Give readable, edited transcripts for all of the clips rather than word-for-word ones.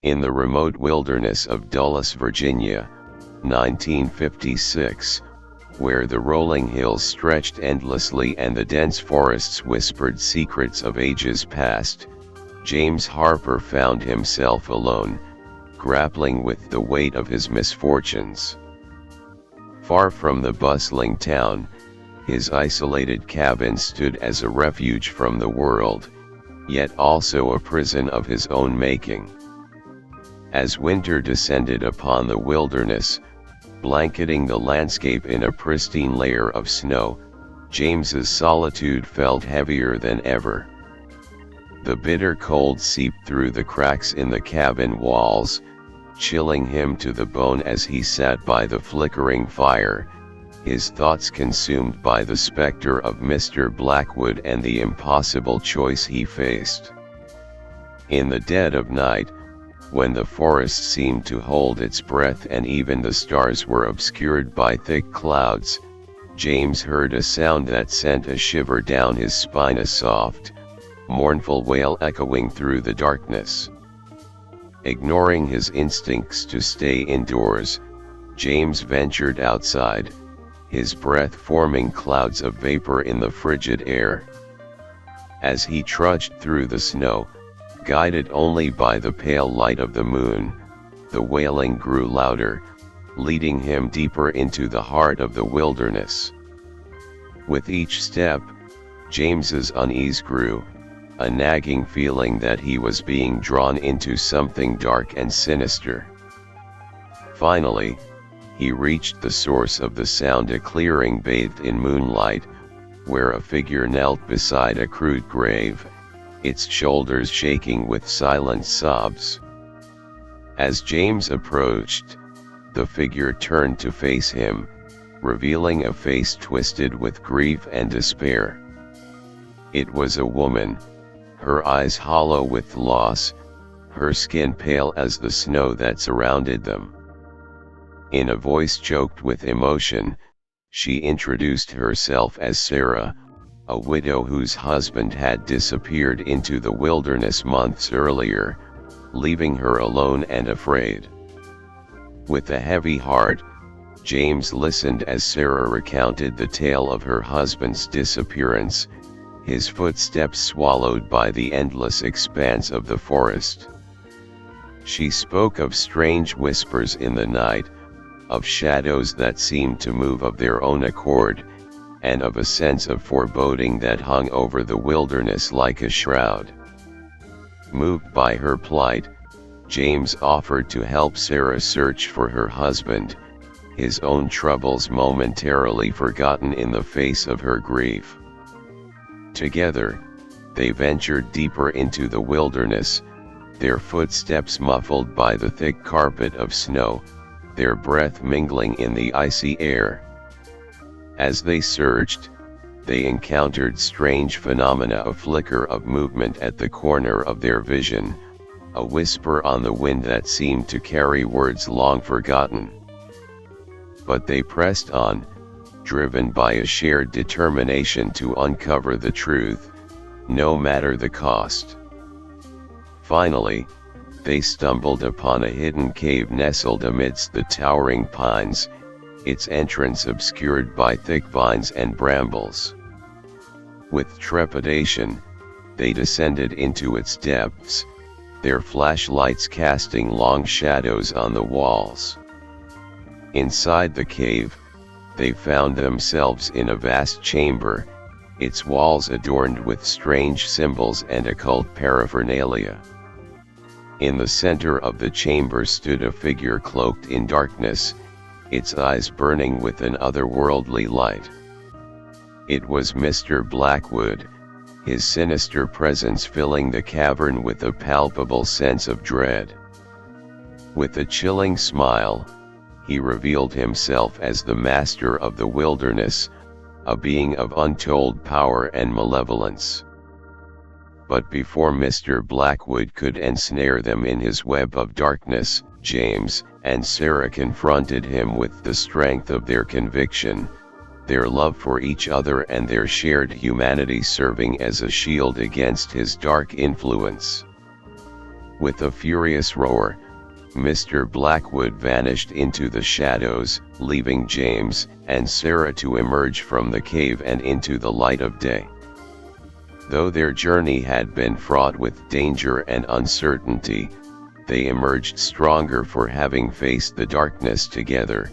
In the remote wilderness of Dulles, Virginia, 1956, where the rolling hills stretched endlessly and the dense forests whispered secrets of ages past, James Harper found himself alone, grappling with the weight of his misfortunes. Far from the bustling town, his isolated cabin stood as a refuge from the world, yet also a prison of his own making. As winter descended upon the wilderness, blanketing the landscape in a pristine layer of snow, James's solitude felt heavier than ever. The bitter cold seeped through the cracks in the cabin walls, chilling him to the bone as he sat by the flickering fire, his thoughts consumed by the specter of Mr. Blackwood and the impossible choice he faced. In the dead of night, when the forest seemed to hold its breath and even the stars were obscured by thick clouds, James heard a sound that sent a shiver down his spine, a soft, mournful wail echoing through the darkness. Ignoring his instincts to stay indoors, James ventured outside, his breath forming clouds of vapor in the frigid air. As he trudged through the snow, guided only by the pale light of the moon, the wailing grew louder, leading him deeper into the heart of the wilderness. With each step, James's unease grew, a nagging feeling that he was being drawn into something dark and sinister. Finally, he reached the source of the sound, a clearing bathed in moonlight, where a figure knelt beside a crude grave, its shoulders shaking with silent sobs. As James approached, the figure turned to face him, revealing a face twisted with grief and despair. It was a woman, her eyes hollow with loss, her skin pale as the snow that surrounded them. In a voice choked with emotion, she introduced herself as Sarah, a widow whose husband had disappeared into the wilderness months earlier, leaving her alone and afraid. With a heavy heart, James listened as Sarah recounted the tale of her husband's disappearance, his footsteps swallowed by the endless expanse of the forest. She spoke of strange whispers in the night, of shadows that seemed to move of their own accord, and of a sense of foreboding that hung over the wilderness like a shroud. Moved by her plight, James offered to help Sarah search for her husband, his own troubles momentarily forgotten in the face of her grief. Together, they ventured deeper into the wilderness, their footsteps muffled by the thick carpet of snow, their breath mingling in the icy air. As they searched, they encountered strange phenomena, a flicker of movement at the corner of their vision, a whisper on the wind that seemed to carry words long forgotten. But they pressed on, driven by a shared determination to uncover the truth, no matter the cost. Finally, they stumbled upon a hidden cave nestled amidst the towering pines, its entrance obscured by thick vines and brambles. With trepidation, they descended into its depths, their flashlights casting long shadows on the walls. Inside the cave, they found themselves in a vast chamber, its walls adorned with strange symbols and occult paraphernalia. In the center of the chamber stood a figure cloaked in darkness, its eyes burning with an otherworldly light. It was Mr. Blackwood, his sinister presence filling the cavern with a palpable sense of dread. With a chilling smile, he revealed himself as the master of the wilderness, a being of untold power and malevolence. But before Mr. Blackwood could ensnare them in his web of darkness, James and Sarah confronted him with the strength of their conviction, their love for each other and their shared humanity serving as a shield against his dark influence. With a furious roar, Mr. Blackwood vanished into the shadows, leaving James and Sarah to emerge from the cave and into the light of day. Though their journey had been fraught with danger and uncertainty, they emerged stronger for having faced the darkness together,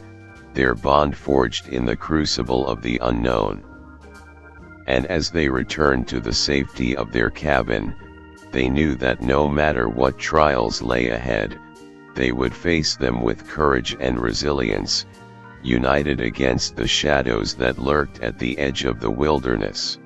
their bond forged in the crucible of the unknown. And as they returned to the safety of their cabin, they knew that no matter what trials lay ahead, they would face them with courage and resilience, united against the shadows that lurked at the edge of the wilderness.